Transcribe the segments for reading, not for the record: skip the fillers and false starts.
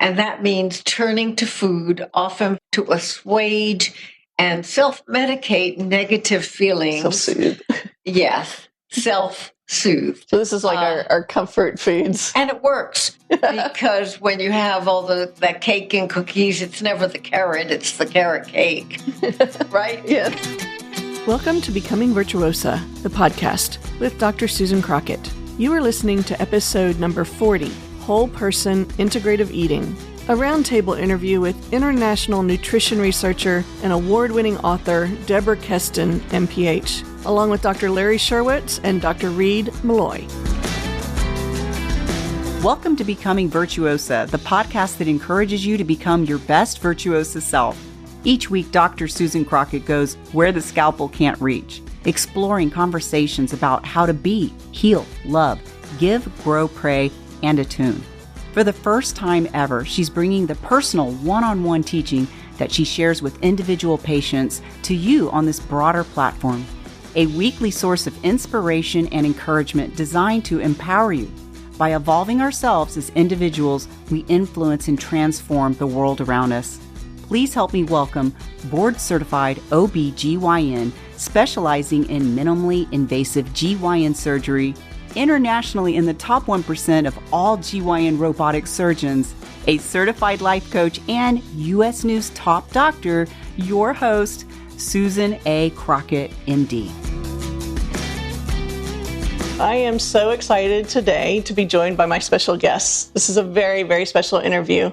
And that means turning to food, often to assuage and self-medicate negative feelings. Self-soothe. Yes, self-soothe. So this is like our comfort foods. And it works because when you have all that cake and cookies, it's never the carrot, it's the carrot cake, right? Yeah. Welcome to Becoming Virtuosa, the podcast with Dr. Susan Crockett. You are listening to episode number 40, Whole Person Integrative Eating, a roundtable interview with international nutrition researcher and award-winning author Deborah Kesten, MPH, along with Dr. Larry Scherwitz and Dr. Reed Miloy. Welcome to Becoming Virtuosa, the podcast that encourages you to become your best virtuosa self. Each week, Dr. Susan Crockett goes where the scalpel can't reach, exploring conversations about how to be, heal, love, give, grow, pray, and attune. For the first time ever, she's bringing the personal one-on-one teaching that she shares with individual patients to you on this broader platform. A weekly source of inspiration and encouragement designed to empower you. By evolving ourselves as individuals, we influence and transform the world around us. Please help me welcome board-certified OB-GYN specializing in minimally invasive GYN surgery, internationally in the top 1% of all GYN robotic surgeons, a certified life coach, and U.S. News top doctor, your host, Susan A. Crockett, MD. I am so excited today to be joined by my special guests. This is a very, very special interview.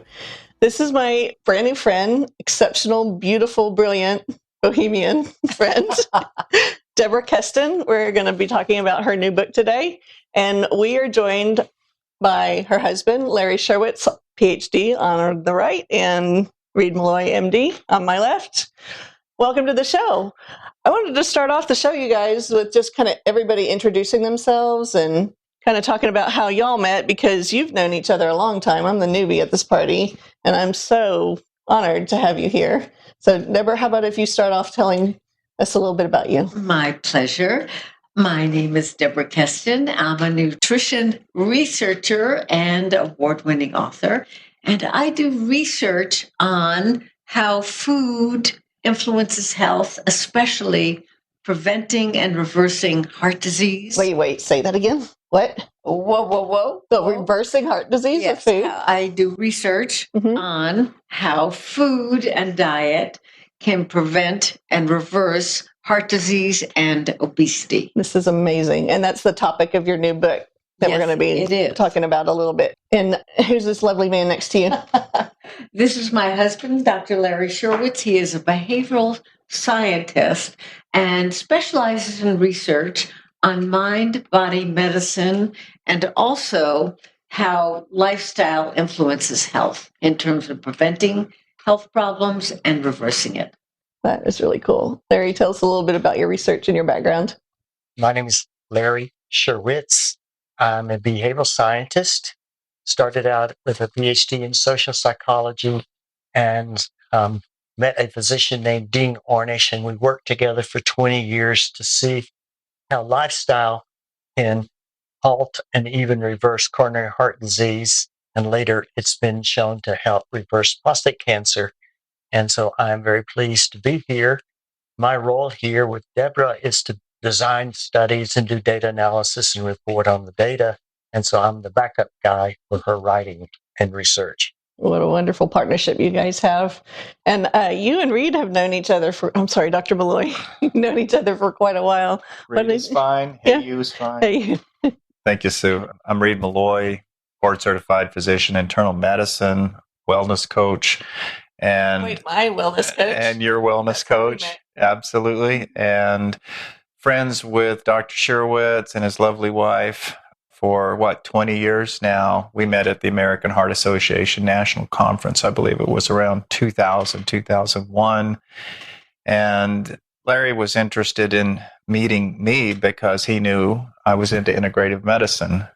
This is my brand new friend, exceptional, beautiful, brilliant, bohemian friend, Deborah Kesten. We're going to be talking about her new book today. And we are joined by her husband, Larry Scherwitz, PhD, on the right, and Reed Miloy, MD, on my left. Welcome to the show. I wanted to start off the show, you guys, with just kind of everybody introducing themselves and kind of talking about how y'all met, because you've known each other a long time. I'm the newbie at this party, and I'm so honored to have you here. So, Deborah, how about if you start off telling us a little bit about you? My pleasure. My name is Deborah Kesten. I'm a nutrition researcher and award-winning author, and I do research on how food influences health, especially preventing and reversing heart disease. Wait, say that again. What? Whoa. So reversing heart disease Yes, with food? I do research on how food and diet can prevent and reverse heart disease and obesity. This is amazing. And that's the topic of your new book that we're going to be talking about a little bit. And who's this lovely man next to you? This is my husband, Dr. Larry Scherwitz. He is a behavioral scientist and specializes in research on mind-body medicine and also how lifestyle influences health in terms of preventing health problems and reversing it. That is really cool. Larry, tell us a little bit about your research and your background. My name is Larry Scherwitz. I'm a behavioral scientist. Started out with a PhD in social psychology and met a physician named Dean Ornish, and we worked together for 20 years to see how lifestyle can halt and even reverse coronary heart disease. And later, it's been shown to help reverse prostate cancer. And so I'm very pleased to be here. My role here with Deborah is to design studies and do data analysis and report on the data. And so I'm the backup guy for her writing and research. What a wonderful partnership you guys have. And you and Reed have known each other for, I'm sorry, Dr. Miloy, you've known each other for quite a while. Reed is fine. Hey, you is fine. Hey. Thank you, Sue. I'm Reed Miloy, board-certified physician, internal medicine, wellness coach. And my wellness coach. And your wellness coach. Absolutely. And friends with Dr. Scherwitz and his lovely wife for 20 years now. We met at the American Heart Association National Conference. I believe it was around 2000, 2001. And Larry was interested in meeting me because he knew I was into integrative medicine.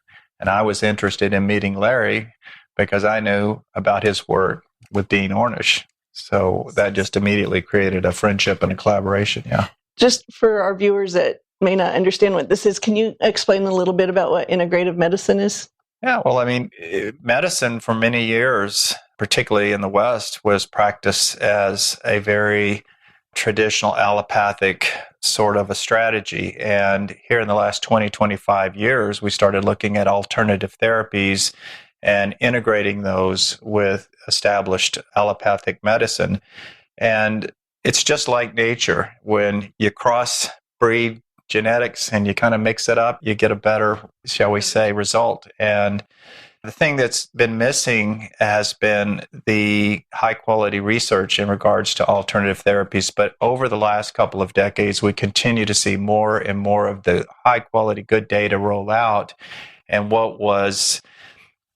And I was interested in meeting Larry because I knew about his work with Dean Ornish. So that just immediately created a friendship and a collaboration. Yeah. Just for our viewers that may not understand what this is, can you explain a little bit about what integrative medicine is? Yeah, well, medicine for many years, particularly in the West, was practiced as a very traditional allopathic sort of a strategy. And here in the last 20, 25 years, we started looking at alternative therapies and integrating those with established allopathic medicine. And it's just like nature. When you crossbreed genetics and you kind of mix it up, you get a better, shall we say, result. And the thing that's been missing has been the high quality research in regards to alternative therapies. But over the last couple of decades, we continue to see more and more of the high quality, good data roll out. And what was,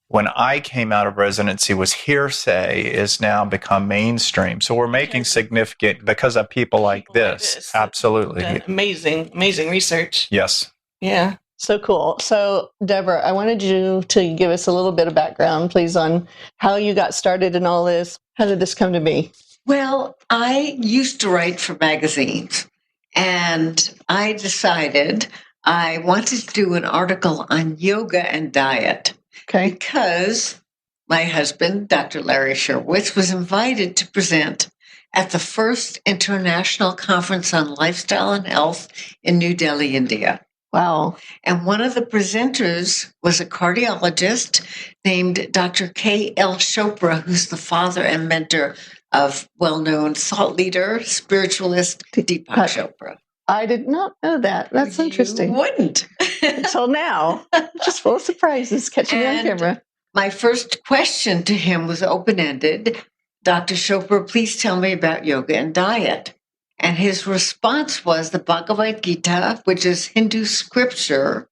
when I came out of residency, was hearsay is now become mainstream. So we're making significant, because of people like this. Absolutely. Amazing research. Yes. Yeah. So cool. So, Deborah, I wanted you to give us a little bit of background, please, on how you got started in all this. How did this come to be? Well, I used to write for magazines, and I decided I wanted to do an article on yoga and diet. Okay. Because my husband, Dr. Larry Scherwitz, was invited to present at the first International Conference on Lifestyle and Health in New Delhi, India. Wow. And one of the presenters was a cardiologist named Dr. K.L. Chopra, who's the father and mentor of well-known thought leader, spiritualist Deepak Chopra. I did not know that. That's interesting. You wouldn't. Until now. Just full of surprises, catching me on camera. My first question to him was open-ended. Dr. Chopra, please tell me about yoga and diet. And his response was the Bhagavad Gita, which is Hindu scripture,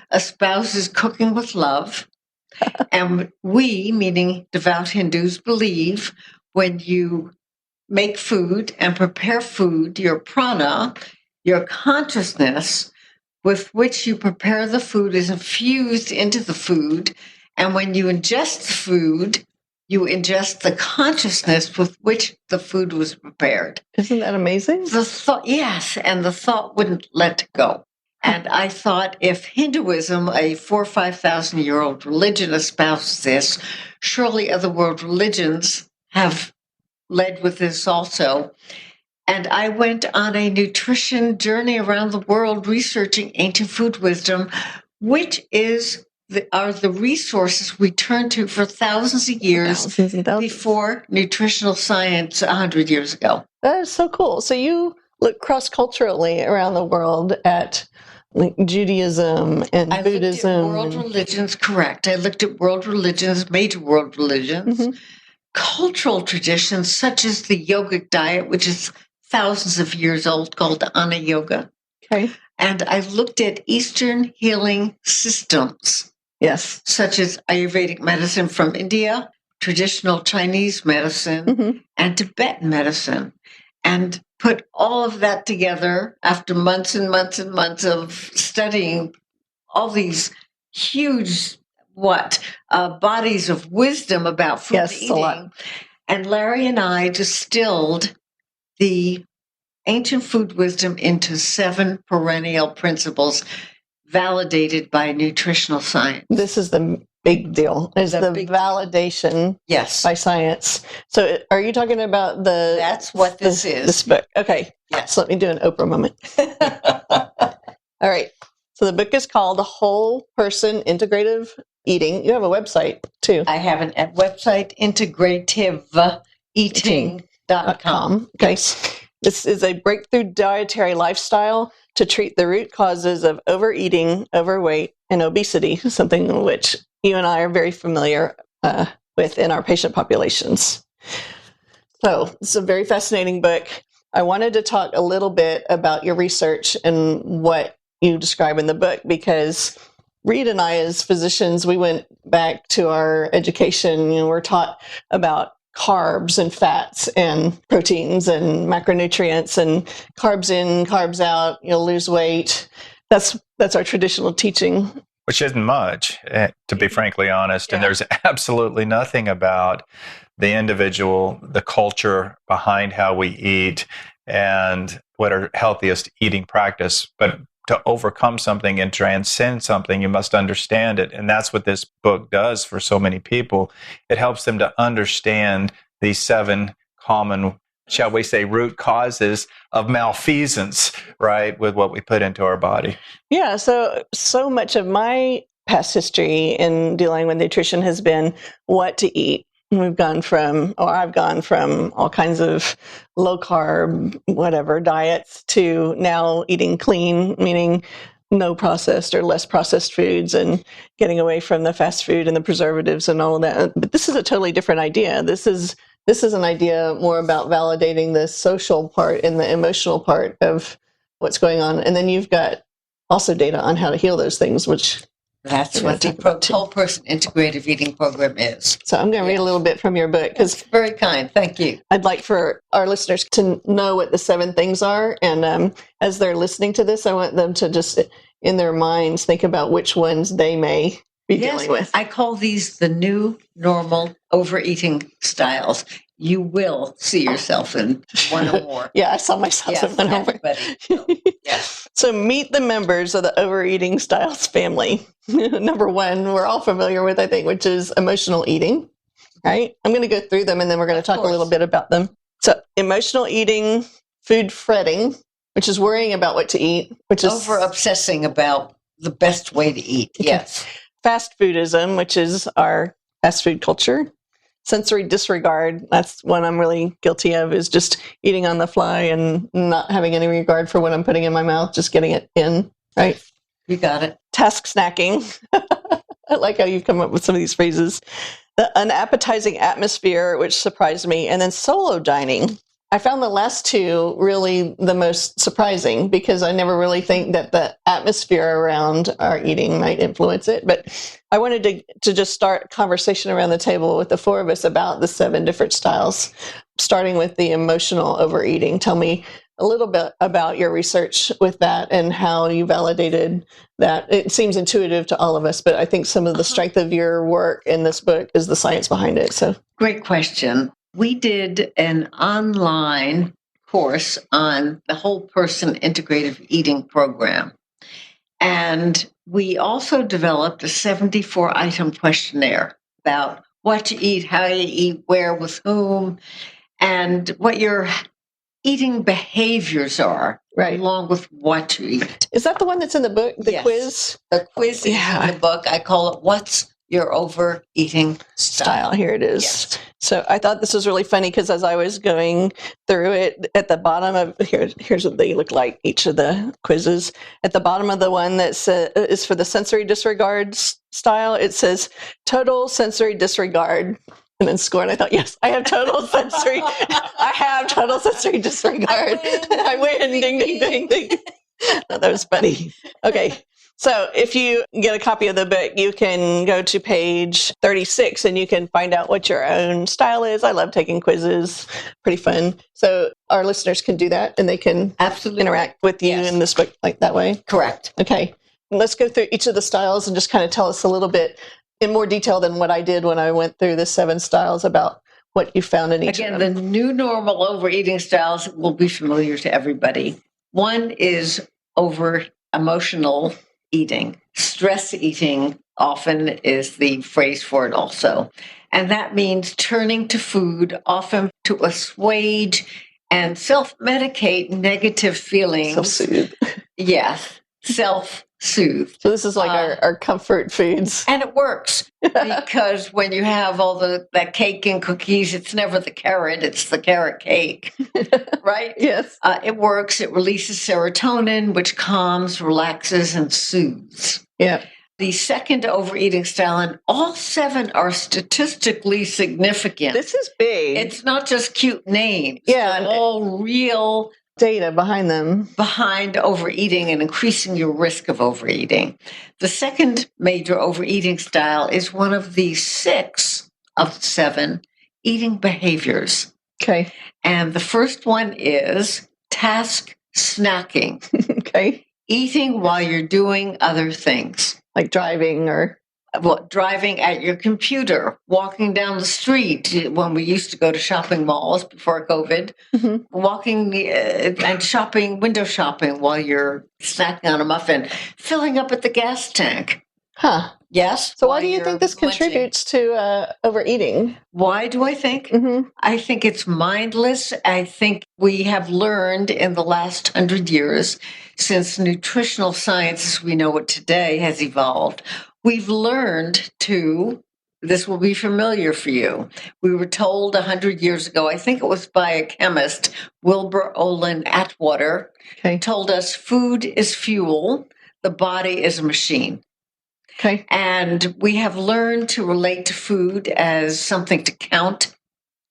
espouses cooking with love. And we, meaning devout Hindus, believe when you make food and prepare food, your prana, your consciousness with which you prepare the food is infused into the food. And when you ingest the food, you ingest the consciousness with which the food was prepared. Isn't that amazing? The thought, yes, and the thought wouldn't let go. And I thought if Hinduism, a 4,000 or 5,000-year-old religion, espouses this, surely other world religions have led with this also. And I went on a nutrition journey around the world researching ancient food wisdom, which are the resources we turn to for thousands of years before nutritional science 100 years ago. That is so cool. So you look cross-culturally around the world at Judaism and Buddhism. I looked at world religions, correct. I looked at world religions, major world religions, cultural traditions such as the yogic diet, which is thousands of years old, called Ana Yoga. Okay. And I looked at Eastern healing systems. Yes. Such as Ayurvedic medicine from India, traditional Chinese medicine, and Tibetan medicine, and put all of that together after months and months and months of studying all these huge, bodies of wisdom about food eating. A lot. And Larry and I distilled the ancient food wisdom into 7 perennial principles validated by nutritional science. This is the big deal, is the validation by science. So are you talking about That's what this is. This book. Okay. Yes. So let me do an Oprah moment. All right. So the book is called Whole Person Integrative Eating. You have a website too. I have a website, integrativeeating.com. Okay. This is a breakthrough dietary lifestyle to treat the root causes of overeating, overweight, and obesity, something which you and I are very familiar with in our patient populations. So it's a very fascinating book. I wanted to talk a little bit about your research and what you describe in the book, because Reed and I, as physicians, we went back to our education. We're taught about carbs and fats and proteins and macronutrients, and carbs in, carbs out, you'll lose weight. That's our traditional teaching. Which isn't much, to be frankly honest. Yeah. And there's absolutely nothing about the individual, the culture behind how we eat, and what our healthiest eating practice. But to overcome something and transcend something, you must understand it. And that's what this book does for so many people. It helps them to understand these 7 common, shall we say, root causes of malfeasance, right, with what we put into our body. Yeah, so much of my past history in dealing with nutrition has been what to eat. I've gone from all kinds of low carb, whatever diets to now eating clean, meaning no processed or less processed foods, and getting away from the fast food and the preservatives and all of that. But this is a totally different idea. This is an idea more about validating the social part and the emotional part of what's going on. And then you've got also data on how to heal those things, which that's what the Whole Person Integrative Eating program is. So I'm going to read a little bit from your book, because very kind. Thank you. I'd like for our listeners to know what the 7 things are. And as they're listening to this, I want them to just, in their minds, think about which ones they may be dealing with. I call these the new normal overeating styles. You will see yourself in one or more. Yeah, I saw myself in one or more. So meet the members of the overeating styles family. Number 1, we're all familiar with, I think, which is emotional eating, right? I'm going to go through them, and then we're going to talk a little bit about them. So emotional eating, food fretting, which is worrying about what to eat, which is over-obsessing about the best way to eat. Okay. Yes. Fast foodism, which is our fast food culture. Sensory disregard, that's one I'm really guilty of, is just eating on the fly and not having any regard for what I'm putting in my mouth, just getting it in, right? You got it. Task snacking. I like how you've come up with some of these phrases. The unappetizing atmosphere, which surprised me, and then solo dining. I found the last 2 really the most surprising, because I never really think that the atmosphere around our eating might influence it. But I wanted to just start a conversation around the table with the 4 of us about the 7 different styles, starting with the emotional overeating. Tell me a little bit about your research with that and how you validated that. It seems intuitive to all of us, but I think some of the strength of your work in this book is the science behind it. So, great question. We did an online course on the Whole Person Integrative Eating program. And we also developed a 74-item questionnaire about what to eat, how you eat, where, with whom, and what your eating behaviors are, right, along with what to eat. Is that the one that's in the book, the Yes. quiz? The quiz is in the book. I call it What's Your Overeating Style. Here it is. Yes. So I thought this was really funny, because as I was going through it, at the bottom of here's what they look like, each of the quizzes. At the bottom of the one that is for the sensory disregard style, it says total sensory disregard, and then score. And I thought, yes, I have total sensory. I have total sensory disregard. I win. Ding, ding, ding, ding. Oh, that was funny. Okay. So if you get a copy of the book, you can go to page 36 and you can find out what your own style is. I love taking quizzes. Pretty fun. So our listeners can do that, and they can absolutely interact with you in this book like that way. Correct. Okay. Let's go through each of the styles and just kind of tell us a little bit in more detail than what I did when I went through the 7 styles about what you found in each of them. Again, the new normal overeating styles will be familiar to everybody. One is over emotional eating. Stress eating often is the phrase for it also. And that means turning to food often to assuage and self-medicate negative feelings. Self-soothe. Yes, self-soothe. So this is like our comfort foods. And it works, because when you have all that cake and cookies, it's never the carrot, it's the carrot cake, right? Yes. It works. It releases serotonin, which calms, relaxes, and soothes. Yeah. The second overeating style, and all 7 are statistically significant. This is big. It's not just cute names. Yeah. They're all real data behind them. Behind overeating and increasing your risk of overeating. The second major overeating style is one of the 6 of 7 eating behaviors. Okay. And the first one is task snacking. Okay. Eating while you're doing other things. Like driving or... driving at your computer, walking down the street when we used to go to shopping malls before COVID, walking and shopping, window shopping while you're snacking on a muffin, filling up at the gas tank. Huh. Yes. So why do you think this contributes to overeating? Why do I think? I think it's mindless. I think we have learned in the last 100 years, since nutritional science as we know it today has evolved, we've learned to, this will be familiar for you. We were told 100 years ago, I think it was by a chemist, Wilbur Olin Atwater, told us food is fuel, the body is a machine. Okay. And we have learned to relate to food as something to count.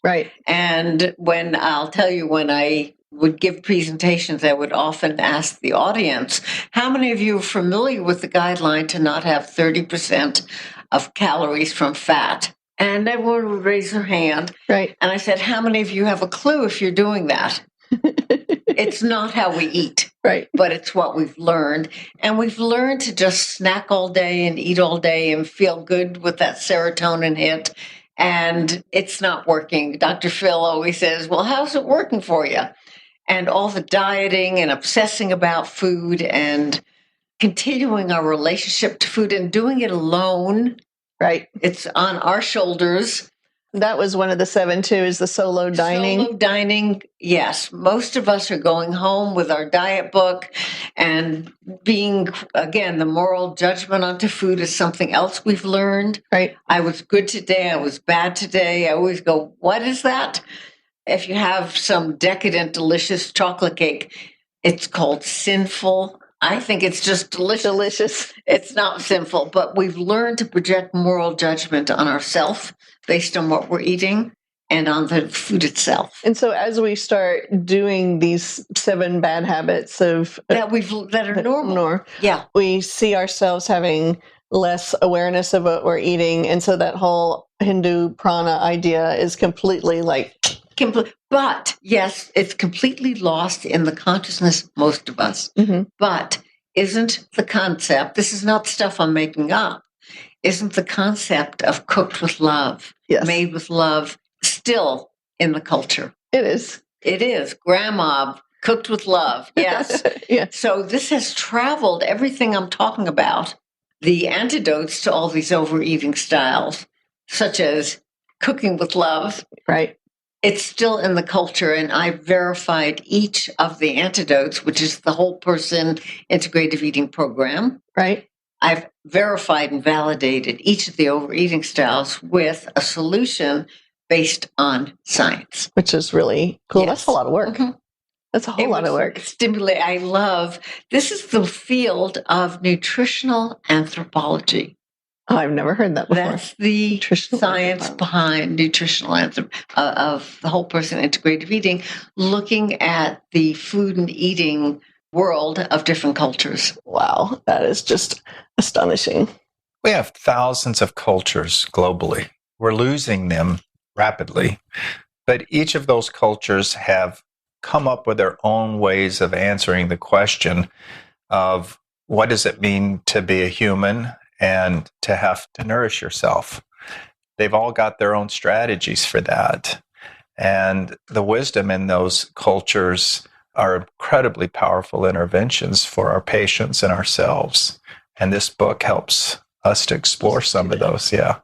Right. And when I would give presentations, I would often ask the audience, how many of you are familiar with the guideline to not have 30% of calories from fat? And everyone would raise their hand. Right. And I said, how many of you have a clue if you're doing that? It's not how we eat. Right. But it's what we've learned. And we've learned to just snack all day and eat all day and feel good with that serotonin hit. And it's not working. Dr. Phil always says, well, how's it working for you? And all the dieting and obsessing about food and continuing our relationship to food and doing it alone. Right. It's on our shoulders. That was one of the 7 too, is the solo dining. Solo dining, yes. Most of us are going home with our diet book and being, again, the moral judgment onto food is something else we've learned. Right. I was good today. I was bad today. I always go, what is that? If you have some decadent, delicious chocolate cake, it's called sinful. I think it's just delicious. Delicious. It's not sinful, but we've learned to project moral judgment on ourselves based on what we're eating and on the food itself. And so as we start doing these 7 bad habits of that are normal. Yeah. We see ourselves having less awareness of what we're eating. And so that whole Hindu prana idea is completely but yes, it's completely lost in the consciousness of most of us. But isn't the concept, this is not stuff I'm making up, isn't the concept of cooked with love, made with love, still in the culture? It is. It is. Grandma, cooked with love. Yes. Yeah. So this has traveled, everything I'm talking about, the antidotes to all these overeating styles, such as cooking with love. Right. It's still in the culture, and I verified each of the antidotes, which is the Whole Person Integrative Eating program. Right. I've verified and validated each of the overeating styles with a solution based on science. Which is really cool. Yes. That's a lot of work. That's a whole lot of work. This is the field of nutritional anthropology. Oh, I've never heard that before. That's the science behind nutritional of the Whole Person Integrative Eating, looking at the food and eating world of different cultures. Wow, that is just astonishing. We have thousands of cultures globally. We're losing them rapidly, but each of those cultures have come up with their own ways of answering the question of what does it mean to be a human and to have to nourish yourself. They've all got their own strategies for that. And the wisdom in those cultures are incredibly powerful interventions for our patients and ourselves. And this book helps us to explore some of those. Yeah.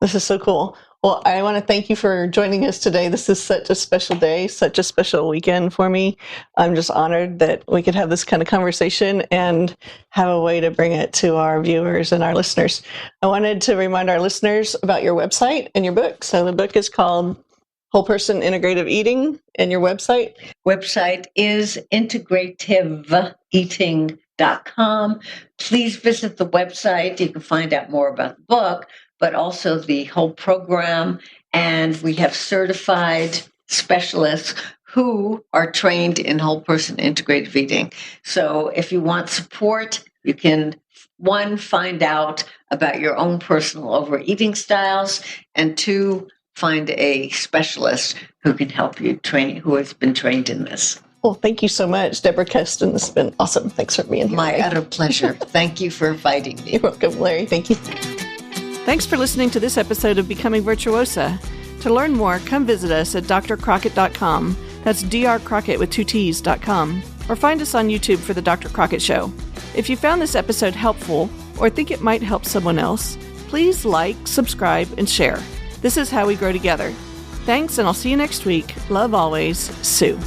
This is so cool. Well, I want to thank you for joining us today. This is such a special day, such a special weekend for me. I'm just honored that we could have this kind of conversation and have a way to bring it to our viewers and our listeners. I wanted to remind our listeners about your website and your book. So the book is called Whole Person Integrative Eating, and your website? Website is integrativeeating.com. Please visit the website. You can find out more about the book, but also the whole program. And we have certified specialists who are trained in whole person integrative eating. So if you want support, you can, 1, find out about your own personal overeating styles, and 2, find a specialist who can help you who has been trained in this. Well, thank you so much, Deborah Kesten. This has been awesome. Thanks for being here. My utter pleasure. Thank you for inviting me. You're welcome, Larry. Thank you. Thanks for listening to this episode of Becoming Virtuosa. To learn more, come visit us at drcrockett.com. That's drcrockett with 2 T's.com. Or find us on YouTube for The Dr. Crockett Show. If you found this episode helpful or think it might help someone else, please like, subscribe, and share. This is how we grow together. Thanks, and I'll see you next week. Love always, Sue.